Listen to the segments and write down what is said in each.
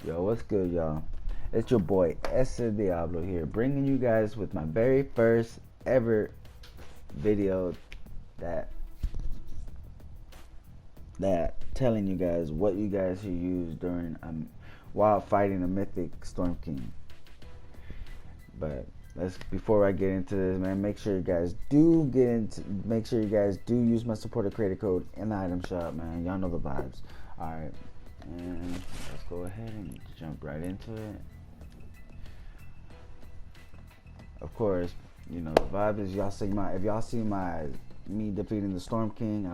Yo, what's good, y'all? It's your boy Esa Diablo here, bringing you guys with my very first ever video that telling you guys what you guys should use during while fighting a Mythic Storm King. But before I get into this, man, make sure you guys do use my supporter creator code in the item shop, man. Y'all know the vibes. All right, and let's go ahead and jump right into it. Of course, you know the vibe is if y'all see me defeating the Storm King,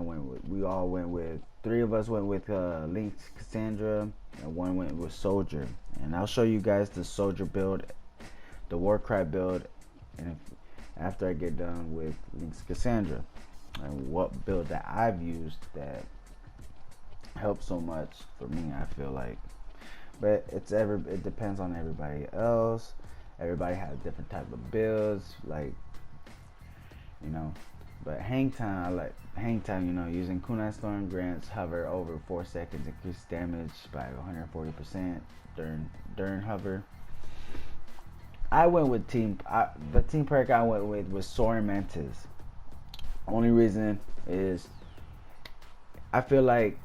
three of us went with Link Cassandra, and one went with Soldier. And I'll show you guys the Soldier build, the Warcry build, and after I get done with Link's Cassandra, and what build that I've used that helps so much for me, I feel like. But it depends on everybody else. Everybody has different type of builds, like, you know. But hang time, I like hang time. You know, using Kunai Storm grants hover over 4 seconds, increase damage by 140% during hover. I went with the team perk I went with was Soaring Mantis. Only reason is I feel like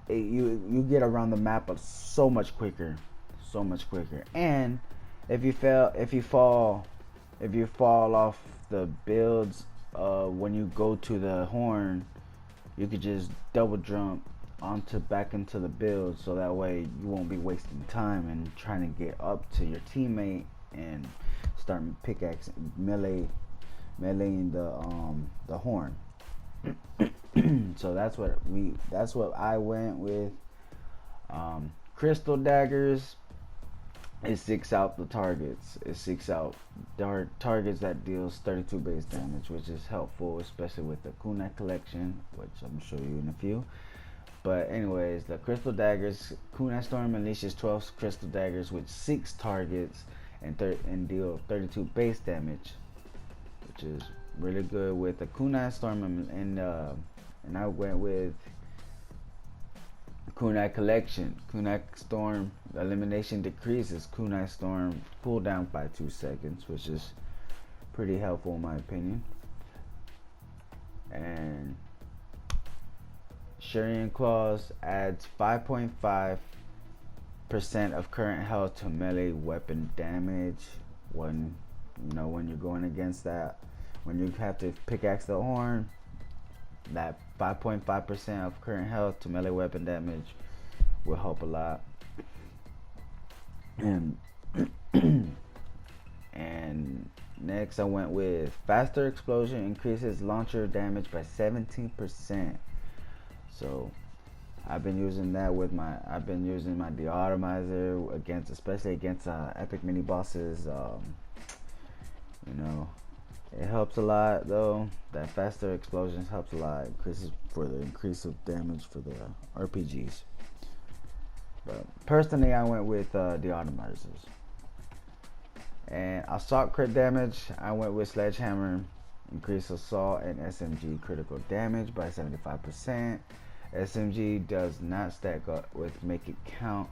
you get around the map so much quicker, and if you fall off the builds, when you go to the horn, you could just double jump back into the build, so that way you won't be wasting time and trying to get up to your teammate and start meleeing the horn. So that's what I went with. Crystal daggers, it seeks out the targets. It seeks out targets that deals 32 base damage, which is helpful, especially with the Kunai collection, which I'm gonna show you in a few. But anyways, the crystal daggers, Kunai Storm unleashes 12 crystal daggers, which 6 targets and deal 32 base damage, which is really good with the Kunai Storm. And I went with Kunai collection. Kunai Storm elimination decreases Kunai Storm cooldown by 2 seconds, which is pretty helpful in my opinion. And Sharing Claws adds 5.5% of current health to melee weapon damage when you're going against that. When you have to pickaxe the horn, that 5.5% of current health to melee weapon damage will help a lot. And and next I went with Faster Explosion, increases launcher damage by 17%. So I've been using my deautomizer especially against epic mini bosses. You know, it helps a lot though. That Faster Explosions helps a lot. Increases for the increase of damage for the RPGs. But personally, I went with deautomizers. And assault crit damage, I went with Sledgehammer. Increase assault and SMG critical damage by 75%. SMG does not stack up with Make It Count.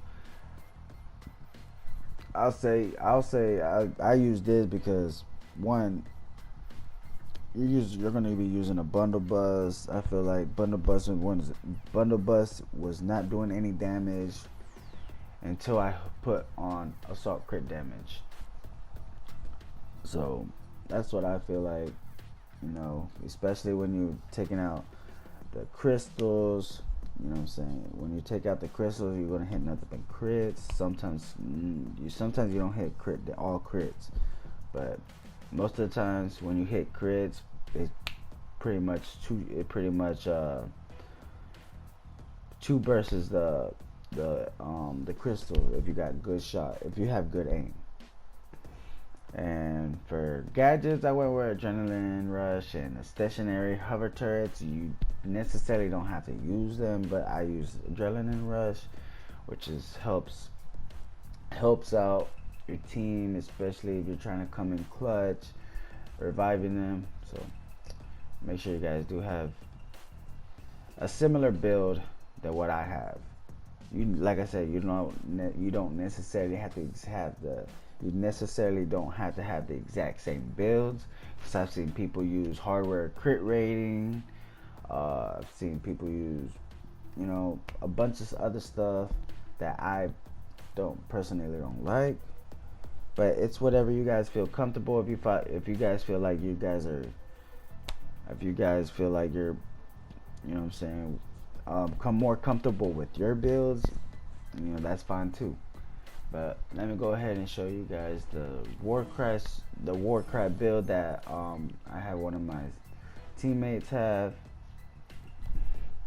I'll say I use this because one, you're going to be using a bundle bus. I feel like bundle bus was not doing any damage until I put on assault crit damage. So that's what I feel like, especially when you're taking out the crystals. You know what I'm saying? When you take out the crystals, you're gonna hit nothing but crits. Sometimes you don't hit all crits, but most of the times when you hit crits, it's pretty much two versus the crystal if you got good shot, if you have good aim. And for gadgets, I went with Adrenaline Rush and the stationary hover turrets. You necessarily don't have to use them, but I use Adrenaline Rush, which helps out your team, especially if you're trying to come in clutch, reviving them. So make sure you guys do have a similar build than what I have. you, like I said, you don't necessarily have to have the you necessarily don't have to have the exact same builds, because I've seen people use hardware crit rating. I've seen people use, a bunch of other stuff that I personally don't like. But it's whatever you guys feel comfortable. If you guys feel like you're, what I'm saying, come more comfortable with your builds, that's fine too. But let me go ahead and show you guys the Warcry build that I had one of my teammates have,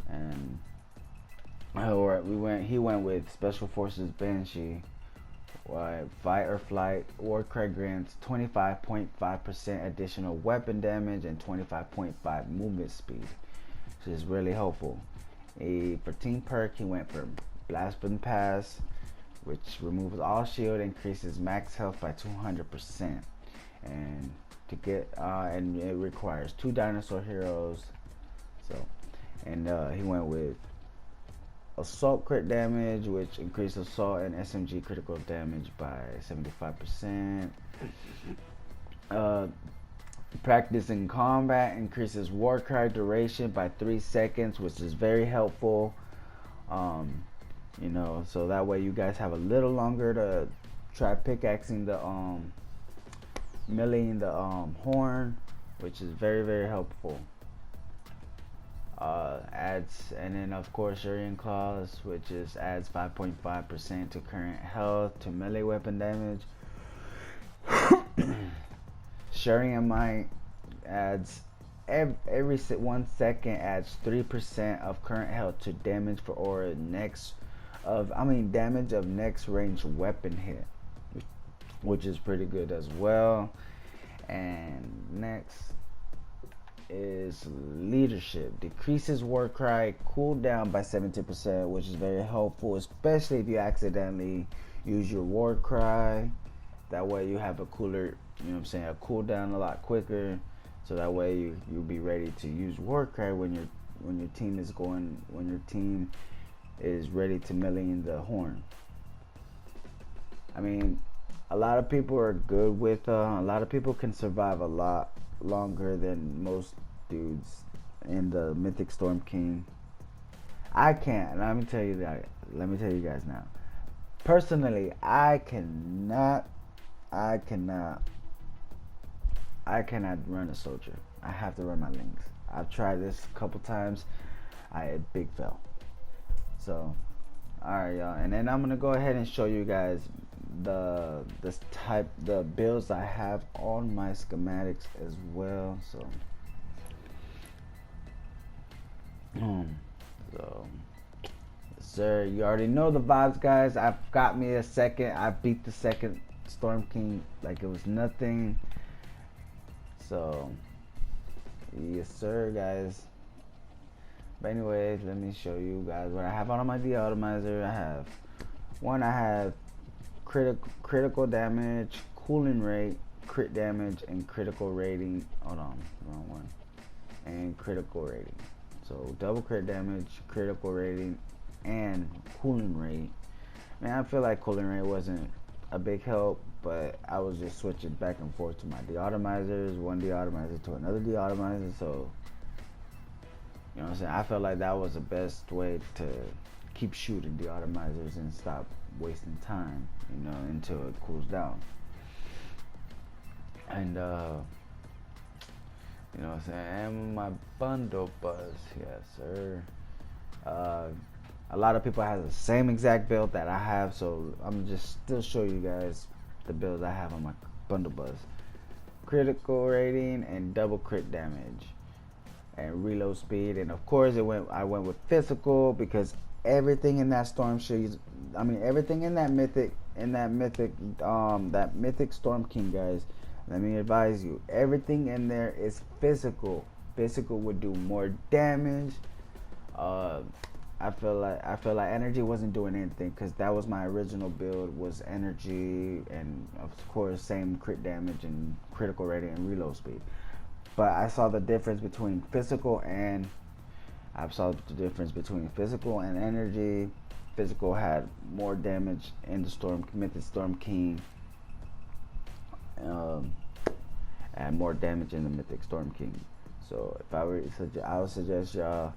and he went with Special Forces Banshee. Fight or flight. Warcry grants 25.5% additional weapon damage and 25.5 movement speed, which is really helpful. For team perk, he went for Blast from the Past, which removes all shield, increases max health by 200%, and and it requires 2 dinosaur heroes. So, and he went with Assault crit damage, which increases assault and SMG critical damage by 75%. Practice in combat increases Warcry duration by 3 seconds, which is very helpful. So that way you guys have a little longer to try pickaxing the meleeing the horn, which is very, very helpful. And then of course Shurian Claws, which adds 5.5% to current health to melee weapon damage. Shurian Might adds every 1 second adds 3% of current health to damage damage of next range weapon hit, which is pretty good as well. And next is Leadership. Decreases Warcry cooldown by 70%, which is very helpful, especially if you accidentally use your Warcry. That way you have a cooler, a cooldown a lot quicker. So that way you'll be ready to use Warcry when your team is ready to melee in the horn. I mean, a lot of people are good with a lot of people can survive a lot longer than most dudes in the Mythic Storm King. I can't. Let me tell you guys now. Personally, I cannot run a soldier. I have to run my links. I've tried this a couple times. I had big fail. So, alright y'all, and then I'm gonna go ahead and show you guys the builds I have on my schematics as well. So sir, you already know the vibes, guys. I've got me a second. I beat the second Storm King like it was nothing. So yes sir, guys. But anyways, let me show you guys what I have on my deatomizer. I have critical damage, cooling rate, crit damage, and critical rating. Hold on, wrong one. And critical rating. So double crit damage, critical rating, and cooling rate. Man, I feel like cooling rate wasn't a big help, but I was just switching back and forth to my deatomizers, one deatomizer to another deatomizer. So you know what I'm saying? I felt like that was the best way to keep shooting deatomizers and stop wasting time, until it cools down. And you know what I'm saying? And my bundle buzz, yes sir. A lot of people have the same exact build that I have, so I'm just still show you guys the builds I have on my bundle buzz. Critical rating and double crit damage and reload speed, and of course I went with physical because everything in that storm everything in that mythic Storm King, guys, let me advise you, everything in there is physical. Physical would do more damage. I feel like energy wasn't doing anything because that was my original build, was energy, and of course same crit damage and critical rating and reload speed. But I saw the difference between physical and energy, physical had more damage in the Mythic Storm King, and more damage in the Mythic Storm King. So if I were I would suggest y'all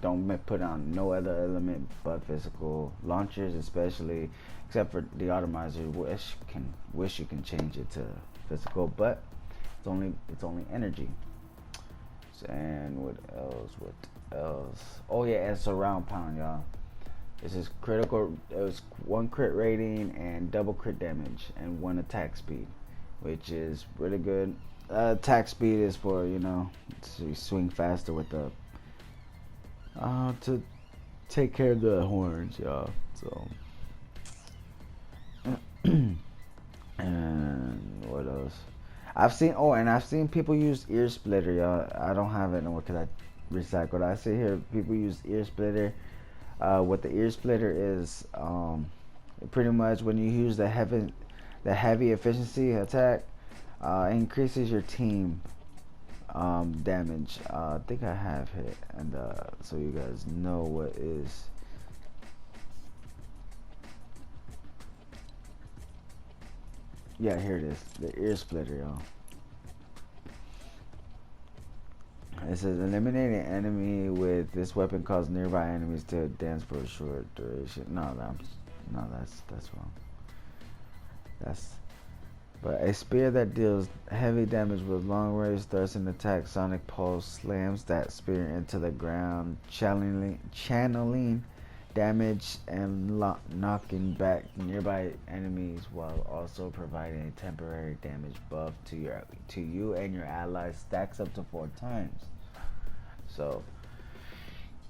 don't put on no other element but physical launchers, especially, except for the atomizer. Wish you can change it to physical, but it's only energy. And what else? Oh yeah, and surround pound, y'all. This is critical. It was 1 crit rating and double crit damage and 1 attack speed, which is really good. Attack speed is for, you know, to swing faster with the to take care of the horns, y'all. So and what else? I've seen people use ear splitter, y'all. I don't have it no more because I recycled. I see here people use ear splitter. What the ear splitter is, pretty much when you use the heavy efficiency attack, increases your team damage. I think I have it, and so you guys know what is. Yeah, here it is, the ear splitter, y'all. It says eliminate an enemy with this weapon causes nearby enemies to dance for a short duration. No, that's wrong. But a spear that deals heavy damage with long range thrusting attack. Sonic Pulse slams that spear into the ground, channeling damage and knocking back nearby enemies, while also providing a temporary damage buff to you and your allies. Stacks up to 4 times. So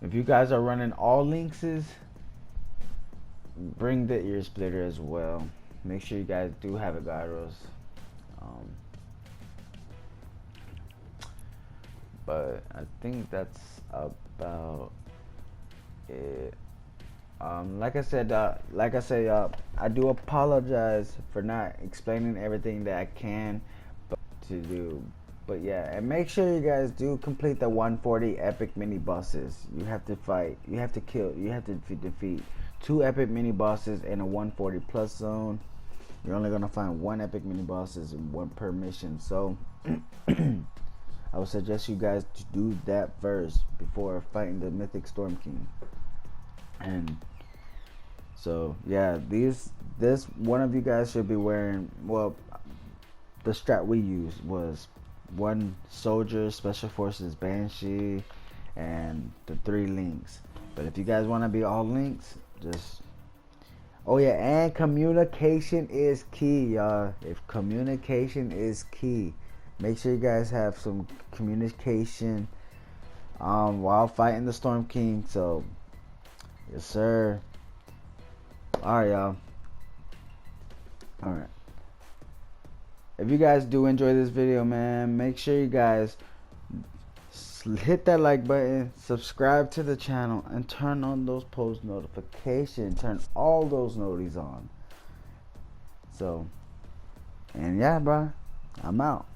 if you guys are running all lynxes, bring the ear splitter as well. Make sure you guys do have a gyros. But I think that's about it. Like I said, y'all, I do apologize for not explaining everything that I can to do. But yeah, and make sure you guys do complete the 140 epic mini bosses. You have to fight, you have to kill, you have to defeat 2 epic mini bosses in a 140 plus zone. You're only gonna find 1 epic mini bosses and 1 per mission. So I would suggest you guys to do that first before fighting the Mythic Storm King. And so yeah, this one of you guys should be wearing, well, the strat we used was 1 soldier, special forces Banshee, and the 3 links. But if you guys want to be all links, just, oh yeah, and communication is key, y'all. If communication is key, make sure you guys have some communication while fighting the Storm King. So yes sir. Alright, y'all. Alright, if you guys do enjoy this video, man, make sure you guys hit that like button, subscribe to the channel, and turn on those post notifications. Turn all those noties on. So, and yeah, bro, I'm out.